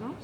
Non?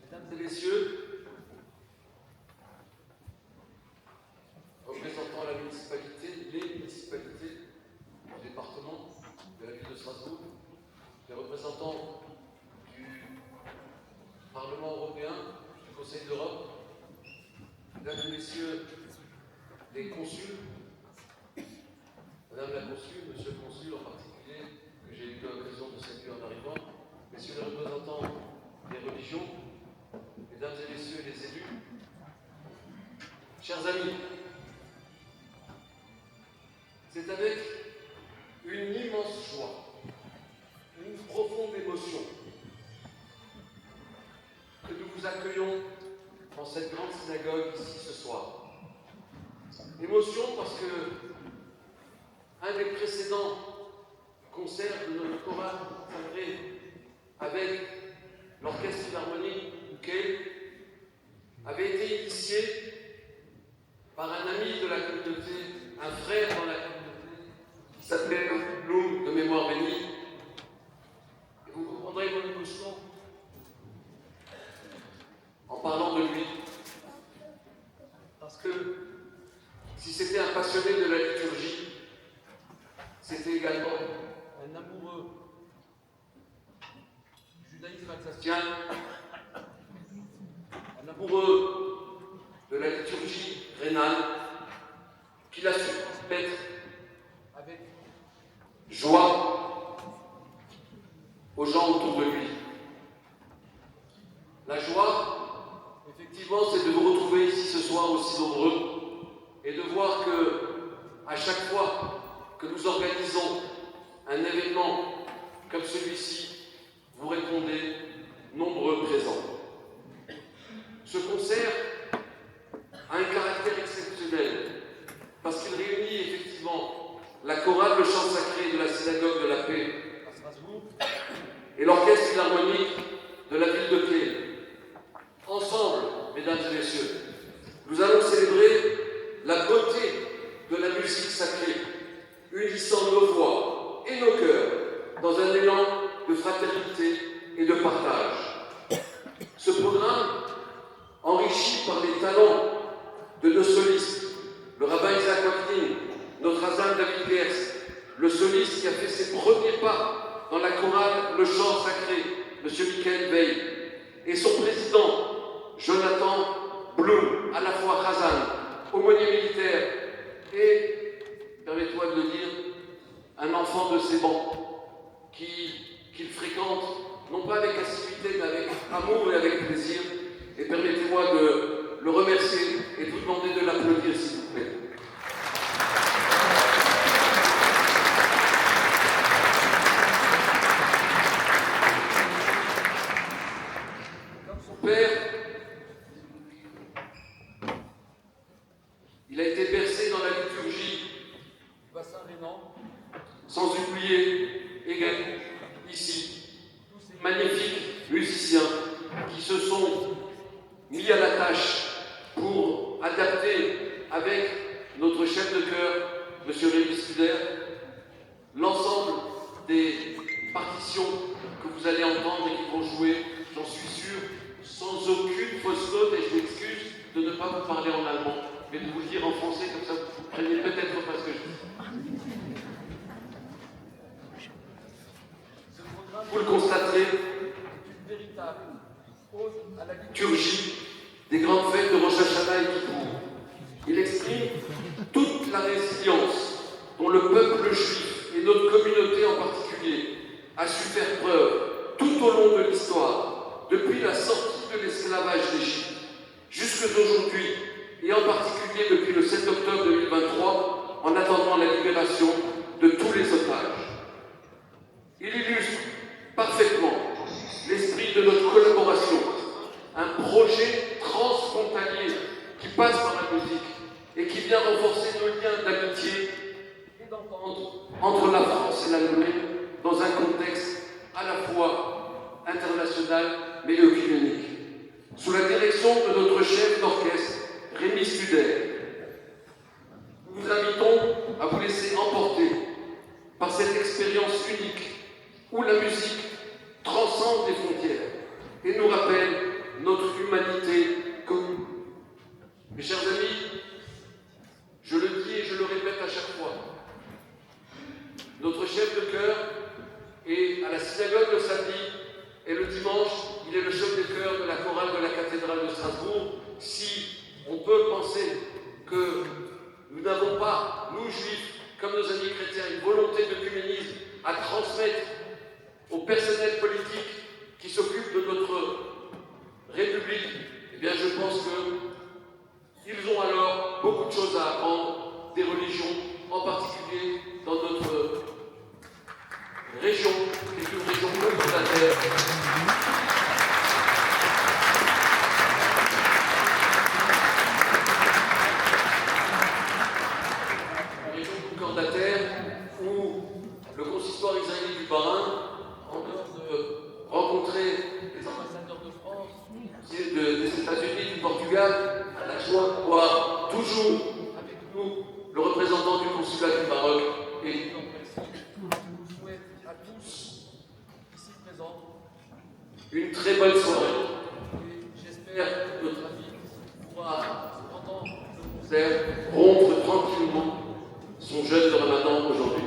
Mesdames et messieurs, représentant la municipalité, les municipalités du département de la ville de Strasbourg, les représentants du Parlement européen, du Conseil de l'Europe, mesdames et messieurs les consuls, madame la consul, monsieur le consul en particulier, que j'ai eu l'occasion de saluer en arrivant, messieurs les représentants des religions, mesdames et messieurs les élus, chers amis, c'est avec une immense joie, une profonde émotion que nous vous accueillons dans cette grande synagogue ici ce soir. Émotion parce que un des précédents concerts de notre chorale sacré avec l'orchestre philharmonique Bouquet avait été initié par un ami de la communauté, un frère dans la communauté, qui s'appelait Blum, de mémoire bénie. Et vous comprendrez mon émotion en parlant de lui. Parce que si c'était un passionné de la liturgie, c'était également un amoureux du judaïsme alsacien, un amoureux de la liturgie rénale, qu'il a su transmettre avec joie aux gens autour de lui. La joie, effectivement, c'est de vous retrouver ici ce soir aussi nombreux et de voir que, à chaque fois que nous organisons un événement comme celui-ci, vous répondez nombreux présents. Ce concert a un caractère exceptionnel parce qu'il réunit effectivement la chorale de chant sacré de la synagogue de la paix à Strasbourg et l'orchestre philharmonique de la ville de Kiel. Ensemble, mesdames et messieurs, nous allons célébrer la beauté de la musique sacrée, unissant nos voix et nos cœurs dans un élan de fraternité et de partage. Ce programme, enrichi par les talents de nos solistes, le rabbin Isaac Wagner, notre Hazan David Gers, le soliste qui a fait ses premiers pas dans la chorale Le Chant Sacré, M. Michael Veil, et son président, Jonathan Blum, à la fois Hazan, aumônier militaire et, permettez-moi de le dire, un enfant de ces bancs qu'il fréquente, non pas avec assiduité, mais avec amour et avec plaisir. Et permettez-moi de le remercier Il a été bercé dans la liturgie du bassin rhénan, sans oublier également ici tous ces magnifiques musiciens qui se sont mis à la tâche pour adapter avec notre chef de chœur, M. Rémi Studer, l'ensemble des partitions que vous allez entendre et qui vont jouer, j'en suis sûr, sans aucune fausse note, et je m'excuse de ne pas vous parler en allemand, mais de vous le dire en français, comme ça vous comprenez peut-être pas ce que je dis. Ce programme, vous le constaterez, est une véritable ode à la liturgie des grandes fêtes de Rosh Hashanah et Kippour. Il exprime toute la résilience dont le peuple juif et notre communauté en particulier a su faire preuve tout au long de l'histoire, depuis la sortie de l'esclavage d'Égypte jusqu'à aujourd'hui, et en particulier depuis le 7 octobre 2023, en attendant la libération de tous les otages. Il illustre parfaitement l'esprit de notre collaboration, un projet transfrontalier qui passe par la musique et qui vient renforcer nos liens d'amitié et d'entente entre la France et l'Allemagne dans un contexte à la fois international mais œcuménique. Sous la direction de notre chef d'orchestre, Rémi Studer, nous vous invitons à vous laisser emporter par cette expérience unique où la musique transcende les frontières et nous rappelle notre humanité commune. Mes chers amis, je le dis et je le répète à chaque fois, notre chef de chœur est à la synagogue le samedi et le dimanche, il est le chef de chœur de la chorale de la cathédrale de Strasbourg. Si on peut penser que nous n'avons pas, nous juifs, comme nos amis chrétiens, une volonté d'œcuménisme à transmettre au personnel politique qui s'occupe de notre République, eh bien je pense qu'ils ont alors beaucoup de choses à apprendre des religions, en particulier dans notre région, qui est une région concordataire. Une région concordataire où le consistoire israélien du Bas-Rhin, en dehors de rencontrer les ambassadeurs de France, des États-Unis, du Portugal, a la joie de voir toujours avec nous le représentant du consulat du Maroc et je vous souhaite à tous ici présents une très bonne soirée et j'espère que notre ami pourra, pendant le concert, rompre tranquillement son jeûne de Ramadan aujourd'hui.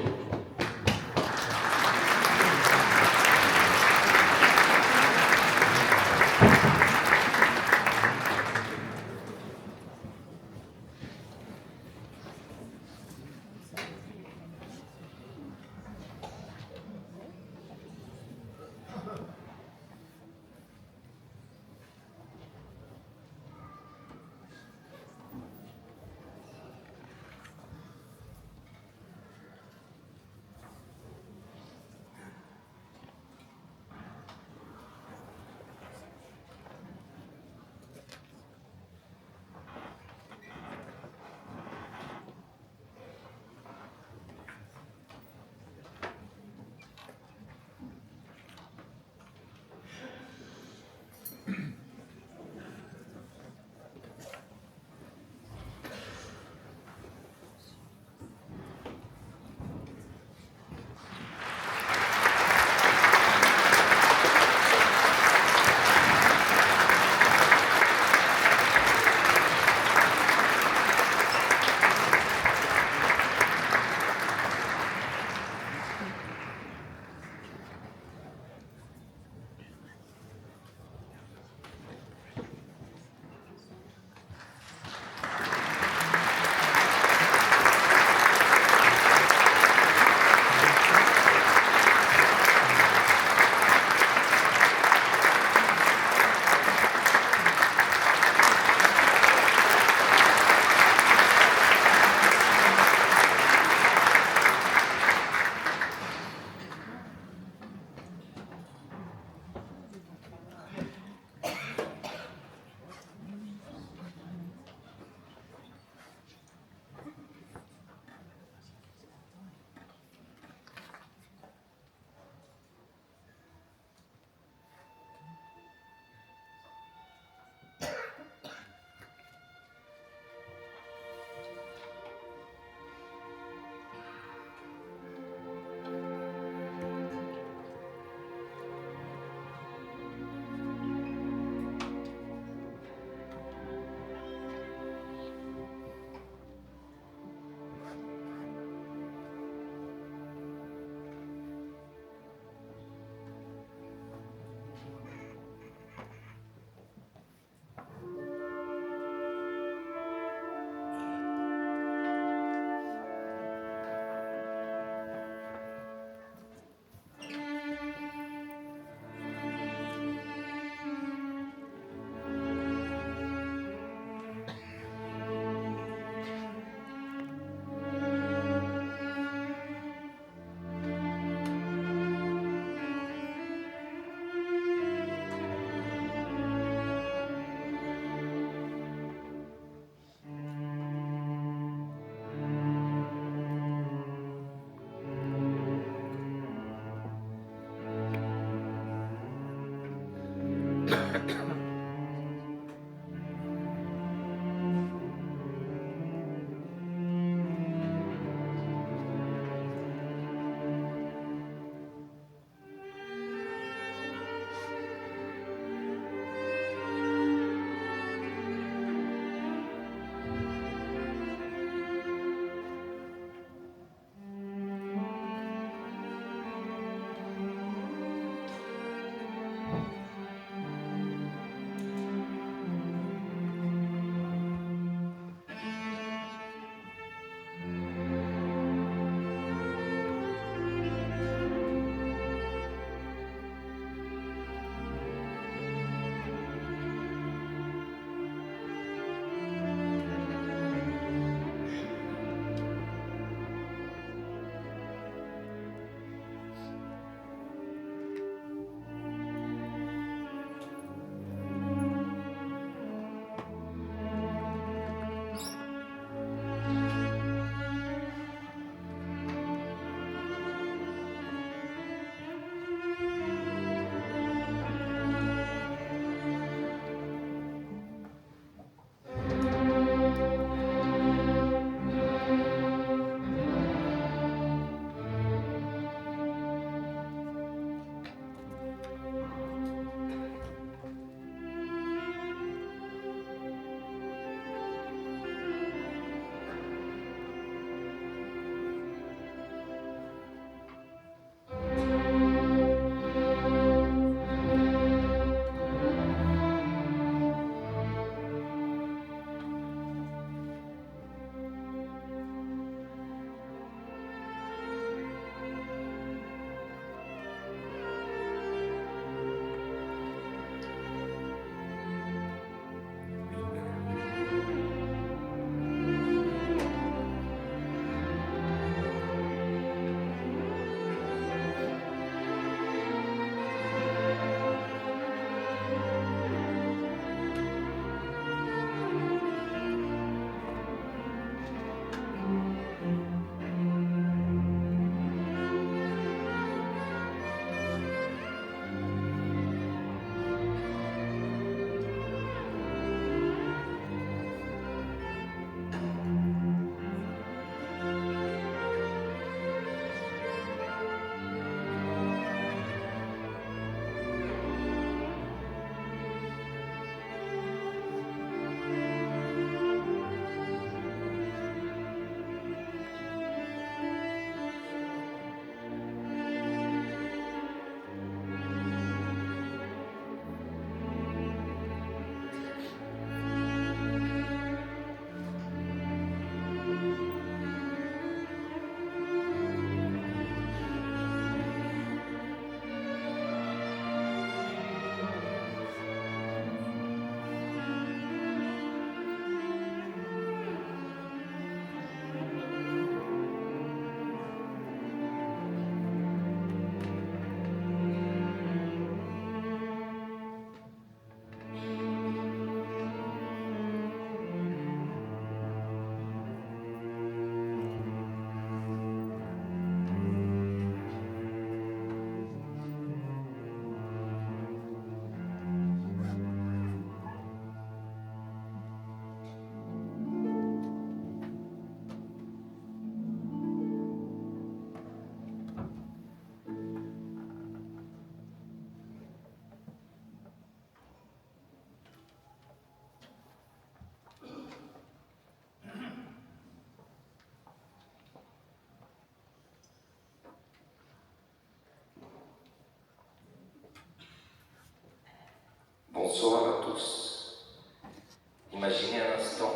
Imaginez un instant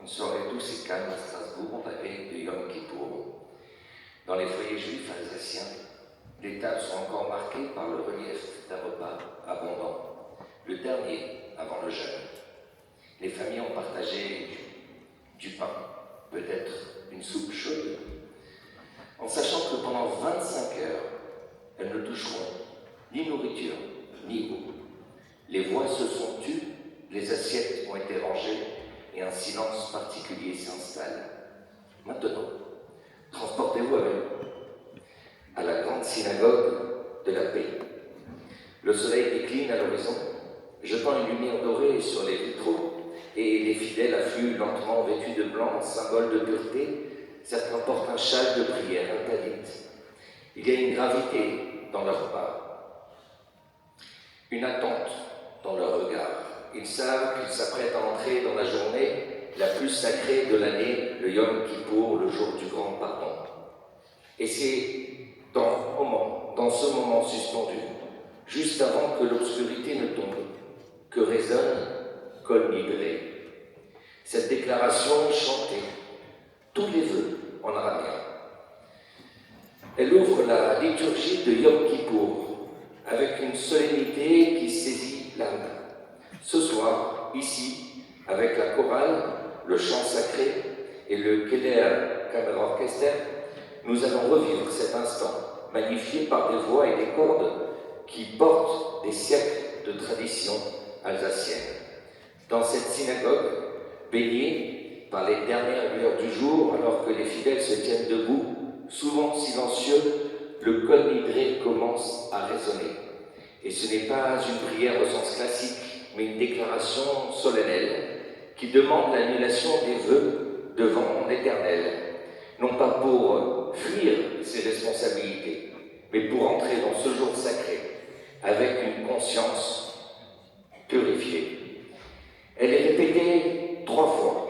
une soirée douce et calme à Strasbourg, la veille de Yom Kippour. Dans les foyers juifs alsaciens, les tables sont encore marquées par le relief d'un repas abondant, le dernier avant le jeûne. Les familles ont partagé du pain, peut-être une soupe chaude, en sachant que pendant 25 heures, elles ne toucheront ni nourriture, ni eau. Les voix se sont tues, les assiettes ont été rangées et un silence particulier s'installe. Maintenant, transportez-vous avec à la grande synagogue de la paix. Le soleil décline à l'horizon, jetant une lumière dorée sur les vitraux, et les fidèles affluent lentement vêtus de blanc, symbole de pureté. Certains portent un châle de prière, un talit. Il y a une gravité dans leur pas, une attente dans leur regard. Ils savent qu'ils s'apprêtent à entrer dans la journée la plus sacrée de l'année, le Yom Kippour, le jour du grand pardon. Et c'est dans ce moment suspendu, juste avant que l'obscurité ne tombe, que résonne Kol Nidre. Cette déclaration chantée, tous les vœux en araméen. Elle ouvre la liturgie de Yom Kippour avec une solennité qui saisit l'âme. Ce soir, ici, avec la chorale, le chant sacré et le Keller Kammerorchester, nous allons revivre cet instant, magnifié par des voix et des cordes qui portent des siècles de tradition alsacienne. Dans cette synagogue, baignée par les dernières lueurs du jour, alors que les fidèles se tiennent debout, souvent silencieux, le Kol Nidre commence à résonner. Et ce n'est pas une prière au sens classique, mais une déclaration solennelle qui demande l'annulation des vœux devant l'Éternel, non pas pour fuir ses responsabilités, mais pour entrer dans ce jour sacré avec une conscience purifiée. Elle est répétée 3 fois,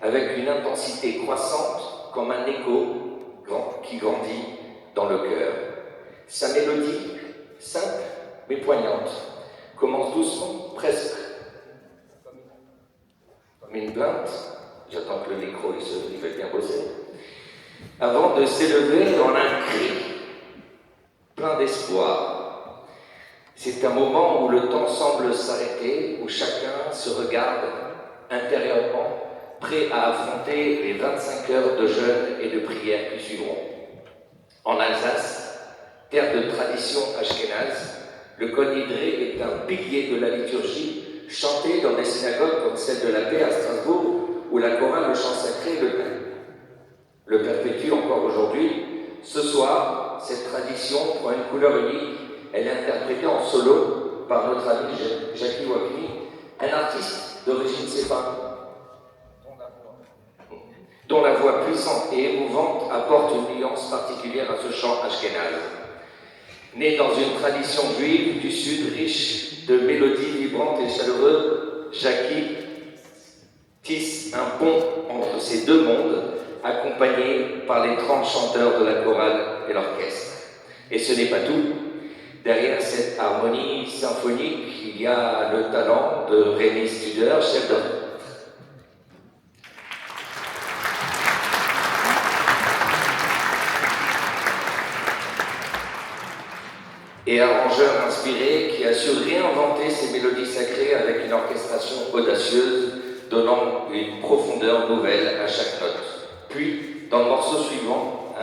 avec une intensité croissante comme un écho qui grandit dans le cœur. Sa mélodie, simple mais poignante, commence doucement, presque comme une plainte. J'attends que le micro il va bien bosser. Avant de s'élever en un cri plein d'espoir. C'est un moment où le temps semble s'arrêter, où chacun se regarde intérieurement, prêt à affronter les 25 heures de jeûne et de prière qui suivront. En Alsace, terre de tradition ashkénaze, le Kol Nidre est un pilier de la liturgie, chanté dans des synagogues comme celle de la Paix à Strasbourg, où la chorale, le chant sacré, le perpétue encore aujourd'hui. Ce soir, cette tradition prend une couleur unique. Elle est interprétée en solo par notre ami Jackie Wakni, un artiste d'origine séfarade, dont la voix puissante et émouvante apporte une nuance particulière à ce chant ashkénaze. Né dans une tradition juive du Sud riche de mélodies vibrantes et chaleureuses, Jackie tisse un pont entre ces deux mondes, accompagné par les 30 chanteurs de la chorale et l'orchestre. Et ce n'est pas tout. Derrière cette harmonie symphonique, il y a le talent de Rémi Studer, chef d'orchestre. Et arrangeur inspiré qui a su réinventer ces mélodies sacrées avec une orchestration audacieuse, donnant une profondeur nouvelle à chaque note. Puis, dans le morceau suivant,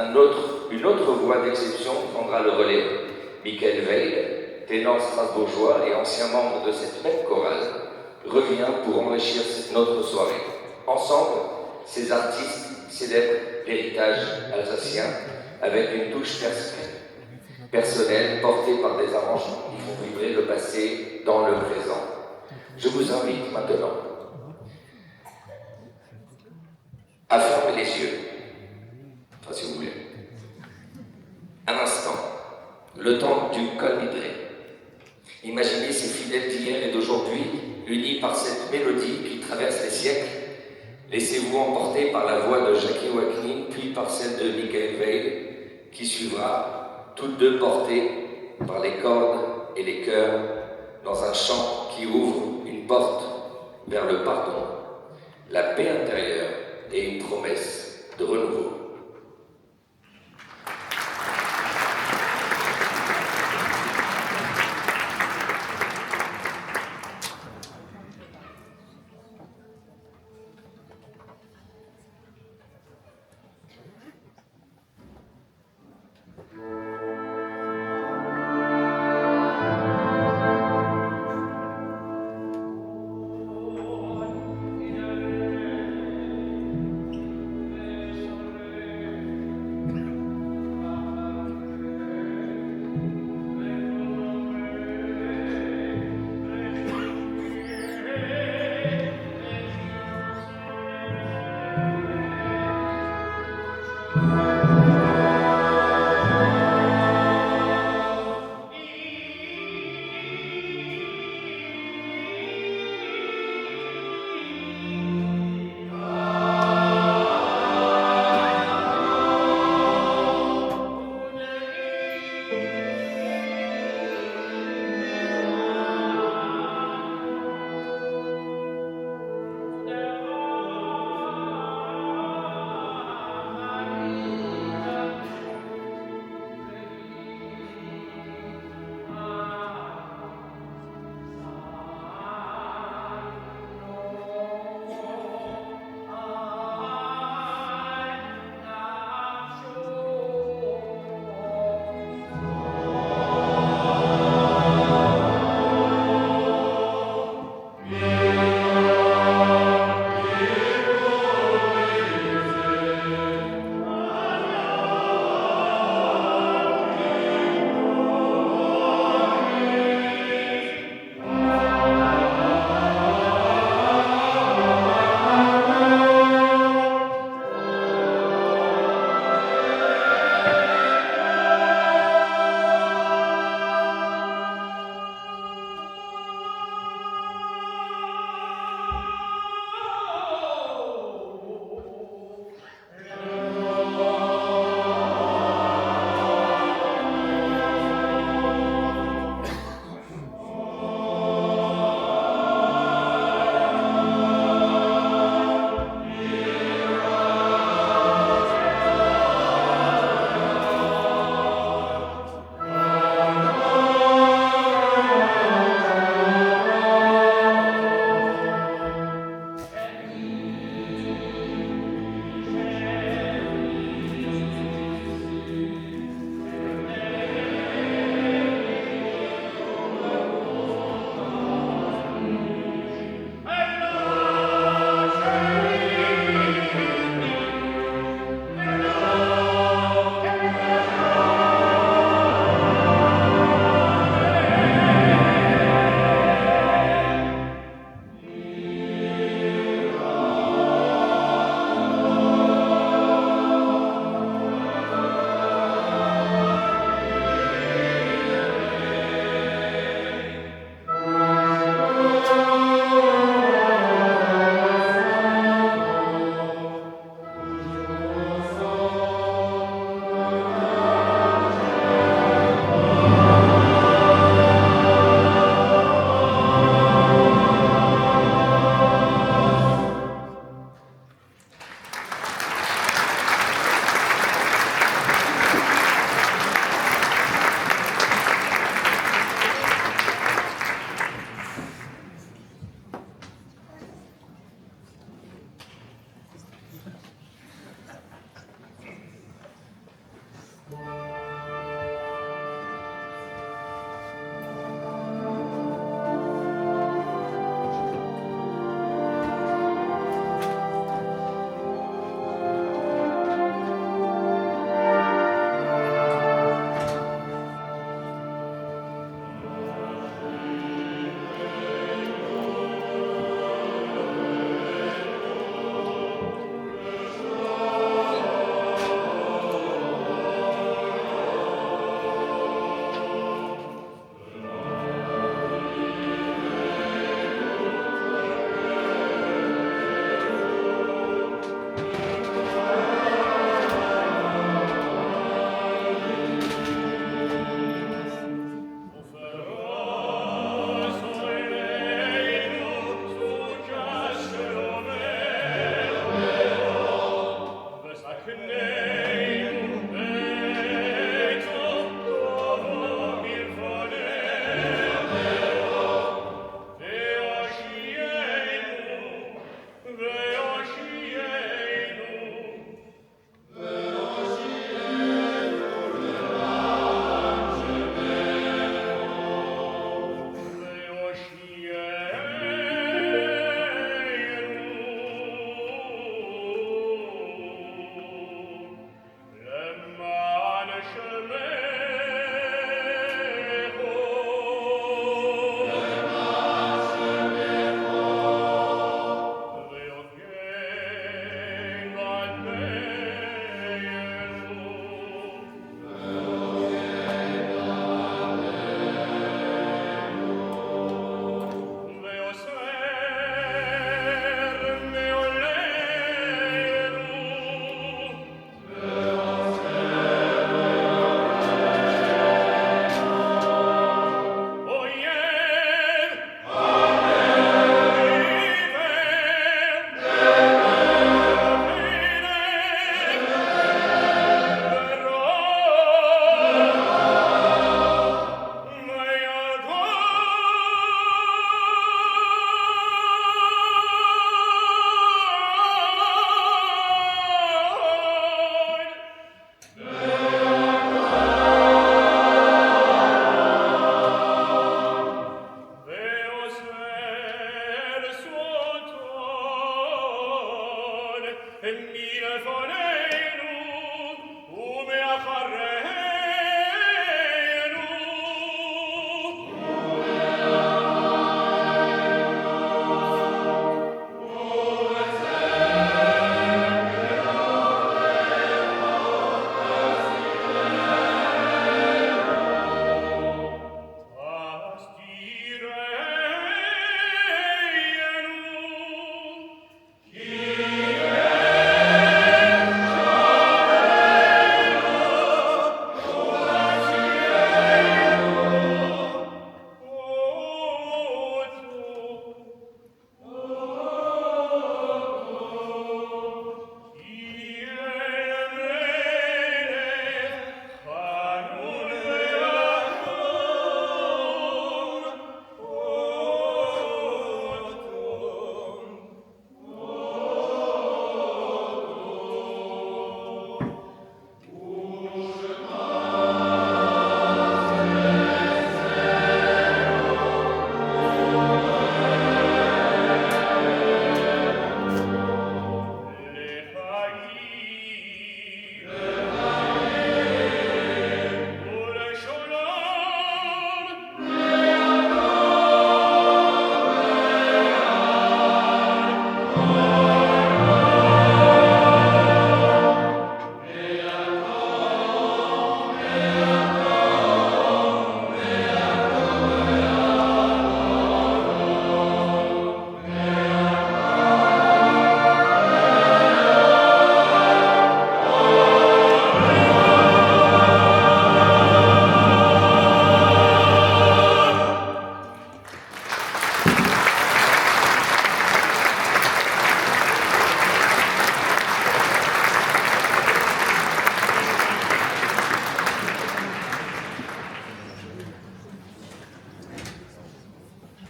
une autre voix d'exception prendra le relais. Michael Veil, ténor strasbourgeois et ancien membre de cette même chorale, revient pour enrichir notre soirée. Ensemble, ces artistes célèbrent l'héritage alsacien avec une touche personnelle portée par des arrangements qui font vibrer le passé dans le présent. Je vous invite maintenant à fermer les yeux, si vous voulez. Un instant, le temps du Kol Nidre. Imaginez ces fidèles d'hier et d'aujourd'hui, unis par cette mélodie qui traverse les siècles. Laissez-vous emporter par la voix de Jackie Wakni, puis par celle de Michael Veil, qui suivra, toutes deux portées par les cordes et les chœurs, dans un chant qui ouvre une porte vers le pardon la paix intérieure et une promesse de renouveau.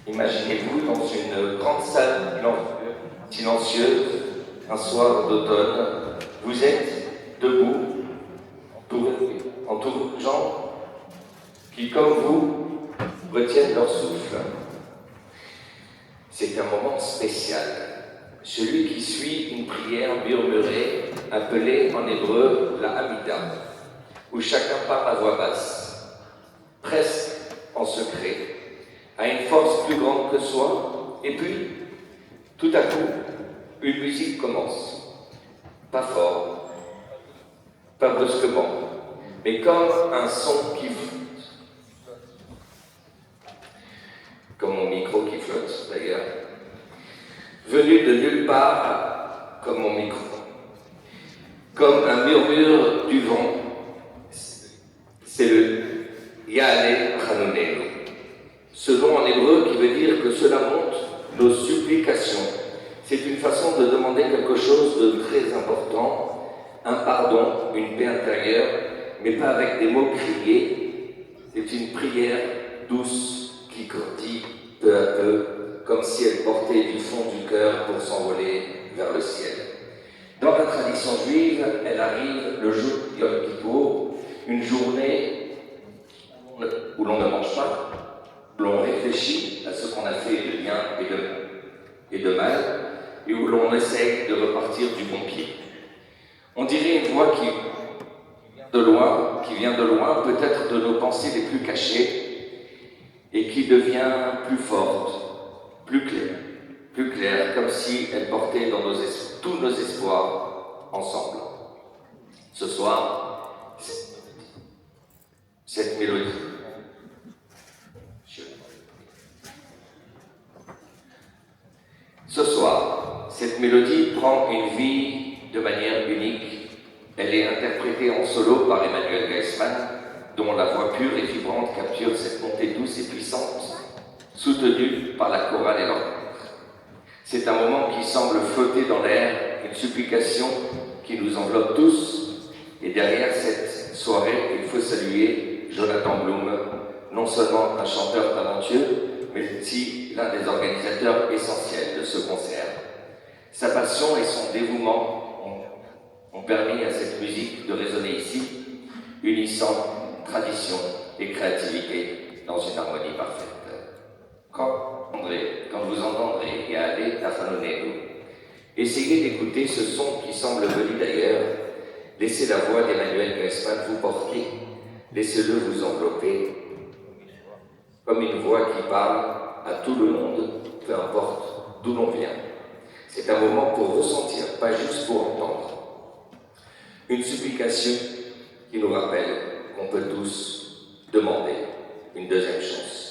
Imaginez-vous dans une grande salle silencieuse, un soir d'automne, vous êtes debout, entouré de gens qui, comme vous, retiennent leur souffle. C'est un moment spécial, celui qui suit une prière murmurée, appelée en hébreu la Hamida, où chacun parle à voix basse, presque en secret, à une force plus grande que soi, et puis, tout à coup, une musique commence. Pas fort, pas brusquement, mais comme un son qui flotte. Comme mon micro qui flotte, d'ailleurs. Venu de nulle part, comme mon micro. Comme un murmure du vent. C'est le Ya'ale Hanonenu. Ce nom en hébreu qui veut dire que cela montre nos supplications. C'est une façon de demander quelque chose de très important, un pardon, une paix intérieure, mais pas avec des mots criés. C'est une prière douce qui grandit peu à peu, comme si elle portait du fond du cœur pour s'envoler vers le ciel. Dans la tradition juive, elle arrive le jour de Yom Kippour, une journée où l'on ne mange pas, où l'on réfléchit à ce qu'on a fait de bien et de mal, et où l'on essaye de repartir du bon pied. On dirait une voix qui vient de loin, peut-être de nos pensées les plus cachées, et qui devient plus forte, plus claire, comme si elle portait dans tous nos espoirs ensemble. Ce soir, cette mélodie. Ce soir, cette mélodie prend une vie de manière unique. Elle est interprétée en solo par Emmanuel Geisman, dont la voix pure et vibrante capture cette montée douce et puissante, soutenue par la chorale et l'orchestre. C'est un moment qui semble flotter dans l'air, une supplication qui nous enveloppe tous. Et derrière cette soirée, il faut saluer Jonathan Blum, non seulement un chanteur talentueux, mais aussi l'un des organisateurs essentiels de ce concert. Sa passion et son dévouement ont permis à cette musique de résonner ici, unissant tradition et créativité dans une harmonie parfaite. Quand vous entendrez Ya'ale Hanonenu, Essayez d'écouter ce son qui semble venu d'ailleurs. Laissez la voix d'Emmanuel Crespin vous porter. Laissez-le vous envelopper comme une voix qui parle à tout le monde, peu importe d'où l'on vient. C'est un moment pour ressentir, pas juste pour entendre. Une supplication qui nous rappelle qu'on peut tous demander une deuxième chance.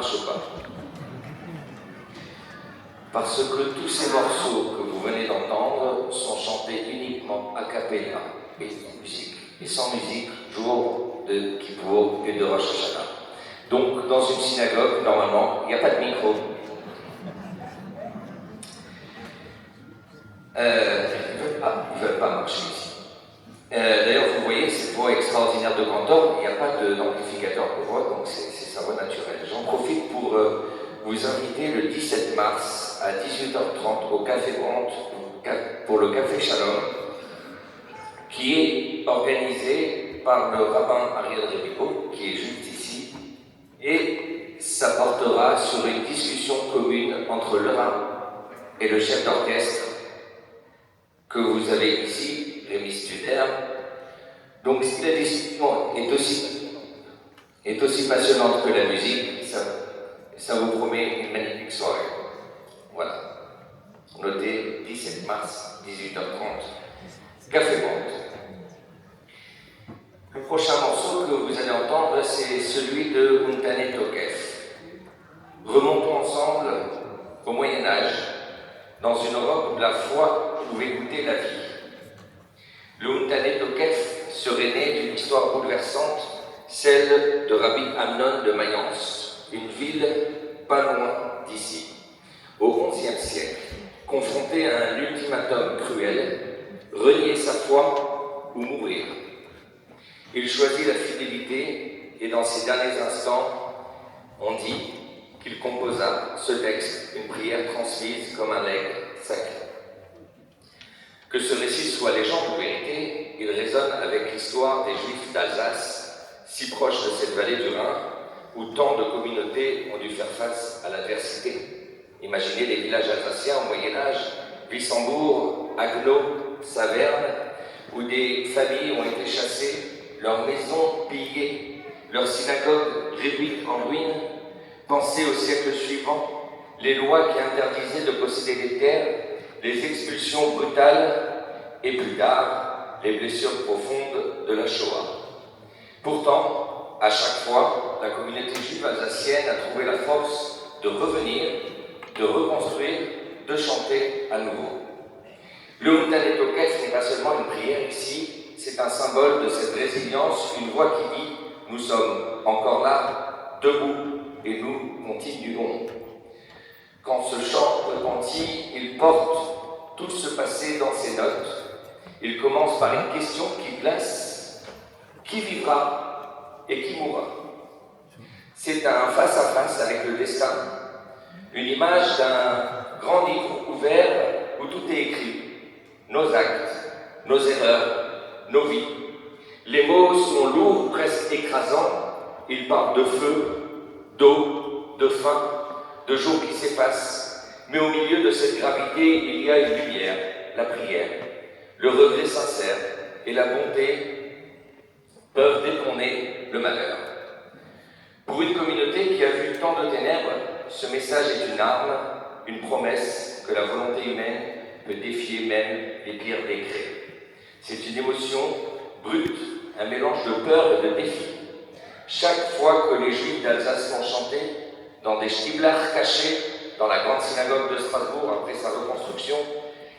marche pas. Parce que tous ces morceaux que vous venez d'entendre sont chantés uniquement a cappella et sans musique. Et sans musique, jour de Kippour et de Rosh Hashanah. Donc, dans une synagogue, normalement, il n'y a pas de micro. Ils ne veulent pas marcher ici. D'ailleurs, vous voyez, cette voix extraordinaire de cantor, il n'y a pas d'amplificateur de voix, donc c'est sa voix naturelle. J'en profite pour vous inviter le 17 mars à 18h30 au Café Brandt pour le Café Shalom, qui est organisé par le rabbin Ariel Rebico, qui est juste ici, et ça portera sur une discussion commune entre le rabbin et le chef d'orchestre que vous avez ici, Rémi Studer. Donc si la discussion est aussi passionnante que la musique, ça vous promet une magnifique soirée. Voilà. Notez 17 mars, 18h30, Café Brandt. Le prochain morceau que vous allez entendre, c'est celui de Untane Tokef. Remontons ensemble au Moyen-Âge, dans une Europe où la foi pouvait goûter la vie. Le Untane Tokef serait né d'une histoire bouleversante, celle de Rabbi Amnon de Mayence, une ville pas loin d'ici. Au XIe siècle, confronté à un ultimatum cruel, renier sa foi ou mourir. Il choisit la fidélité et dans ses derniers instants, on dit qu'il composa ce texte, une prière transmise comme un legs sacré. Que ce récit soit légende ou vérité, il résonne avec l'histoire des Juifs d'Alsace, si proche de cette vallée du Rhin, où tant de communautés ont dû faire face à l'adversité. Imaginez les villages alsaciens au Moyen-Âge, Wissembourg, Agno, Saverne, où des familles ont été chassées, leurs maisons pillées, leurs synagogues réduites en ruines. Pensez au siècle suivant, les lois qui interdisaient de posséder des terres, les expulsions brutales et plus tard, les blessures profondes de la Shoah. Pourtant, à chaque fois, la communauté juive alsacienne a trouvé la force de revenir, de reconstruire, de chanter à nouveau. Le Untane Tokef n'est pas seulement une prière ici, c'est un symbole de cette résilience, une voix qui dit « Nous sommes encore là, debout, et nous continuons ». Quand ce chant retentit, il porte tout ce passé dans ses notes. Il commence par une question qui glace. Qui vivra et qui mourra? C'est un face-à-face avec le destin, une image d'un grand livre ouvert où tout est écrit. Nos actes, nos erreurs, nos vies. Les mots sont lourds, presque écrasants. Ils parlent de feu, d'eau, de faim, de jours qui s'effacent. Mais au milieu de cette gravité, il y a une lumière, la prière. Le regret sincère et la bonté peuvent détourner le malheur. Pour une communauté qui a vu tant de ténèbres, ce message est une arme, une promesse que la volonté humaine peut défier même les pires décrets. C'est une émotion brute, un mélange de peur et de défi. Chaque fois que les Juifs d'Alsace l'ont chanté, dans des stiblards cachés, dans la grande synagogue de Strasbourg après sa reconstruction,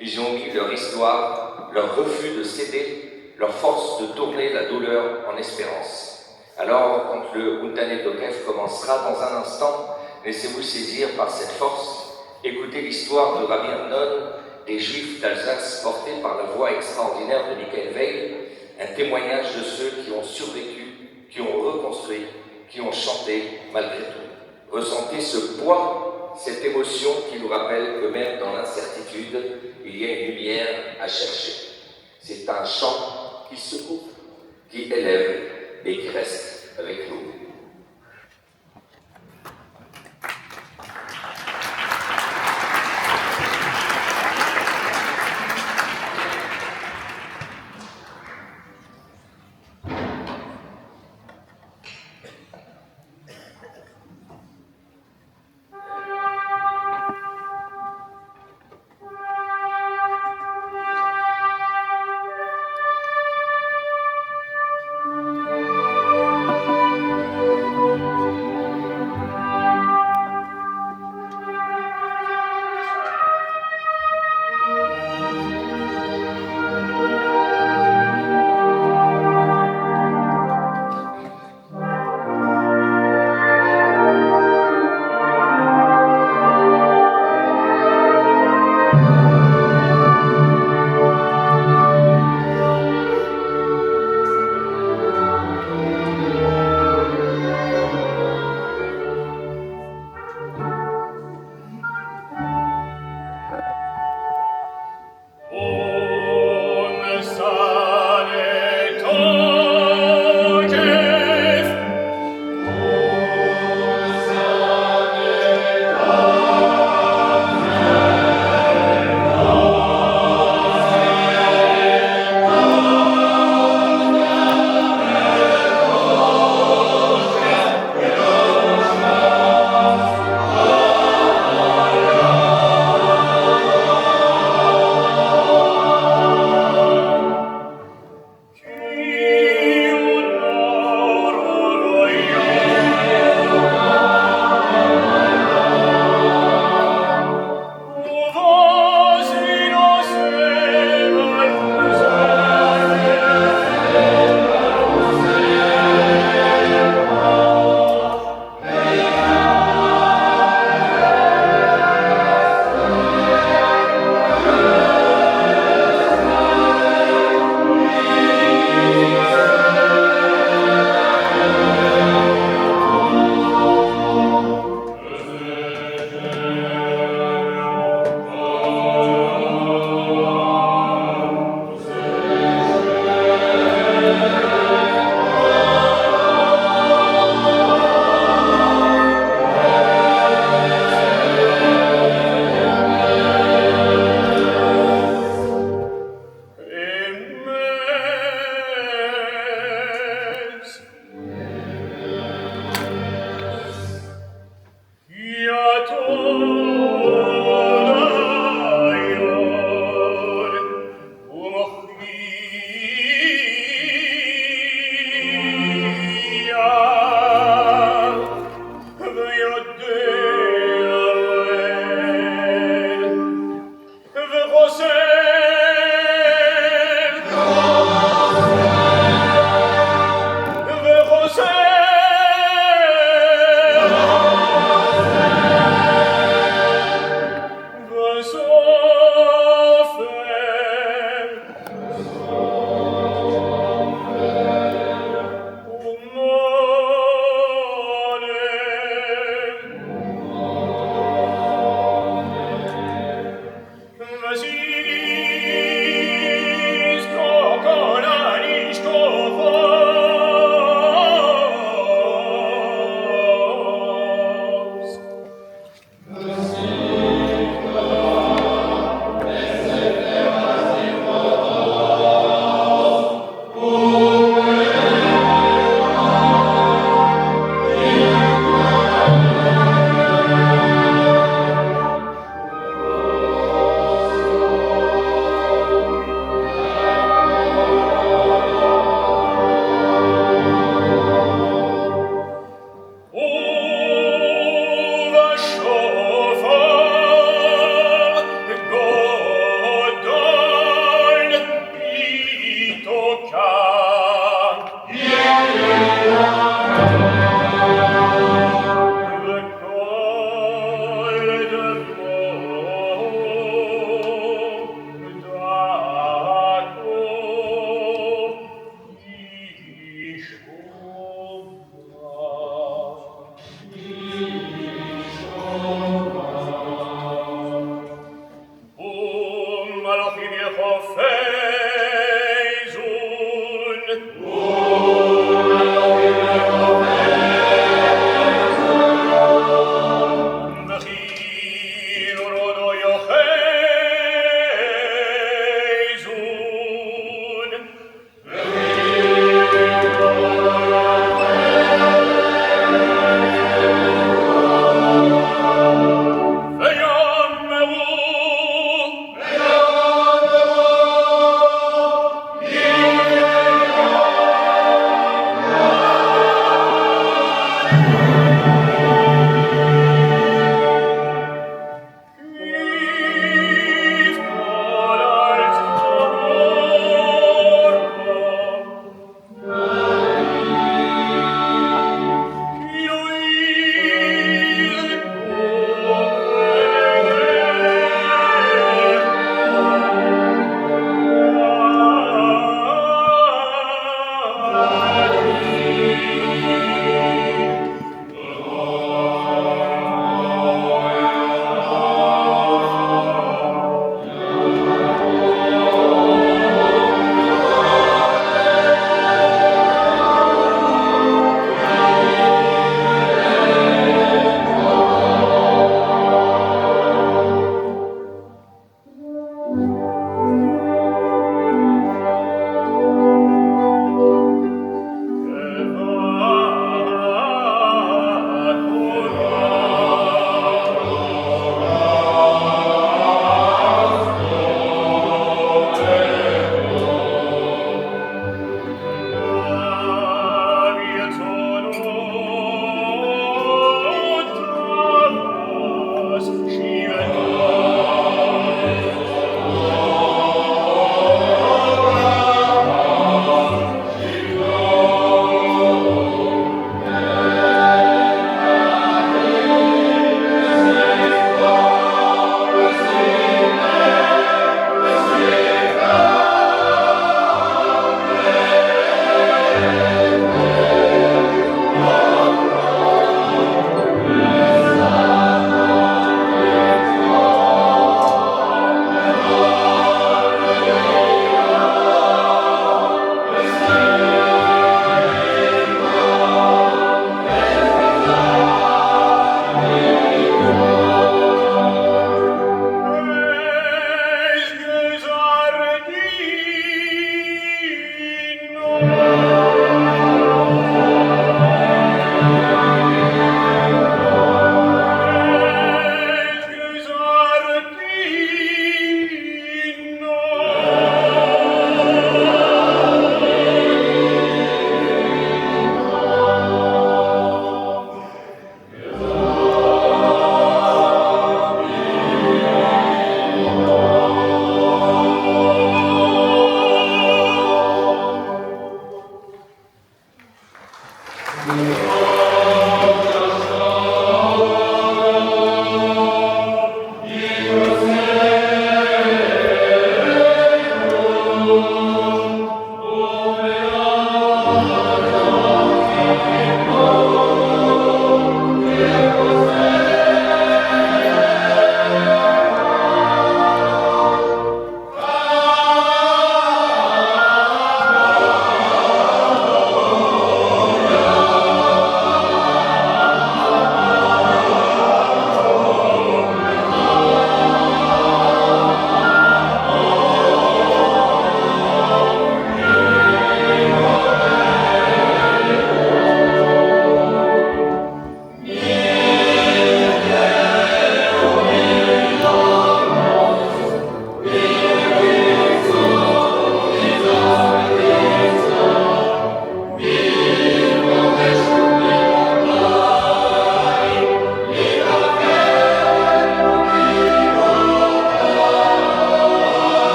ils ont mis leur histoire, leur refus de céder, leur force de tourner la douleur en espérance. Alors, quand le Untane Tokef commencera dans un instant, laissez-vous saisir par cette force, écoutez l'histoire de Rabbi Amnon, des Juifs d'Alsace portés par la voix extraordinaire de Michael Veil, un témoignage de ceux qui ont survécu, qui ont reconstruit, qui ont chanté malgré tout. Ressentez ce poids, cette émotion qui nous rappelle que même dans l'incertitude, il y a une lumière à chercher. C'est un chant qui secoue, qui élève et qui reste avec nous.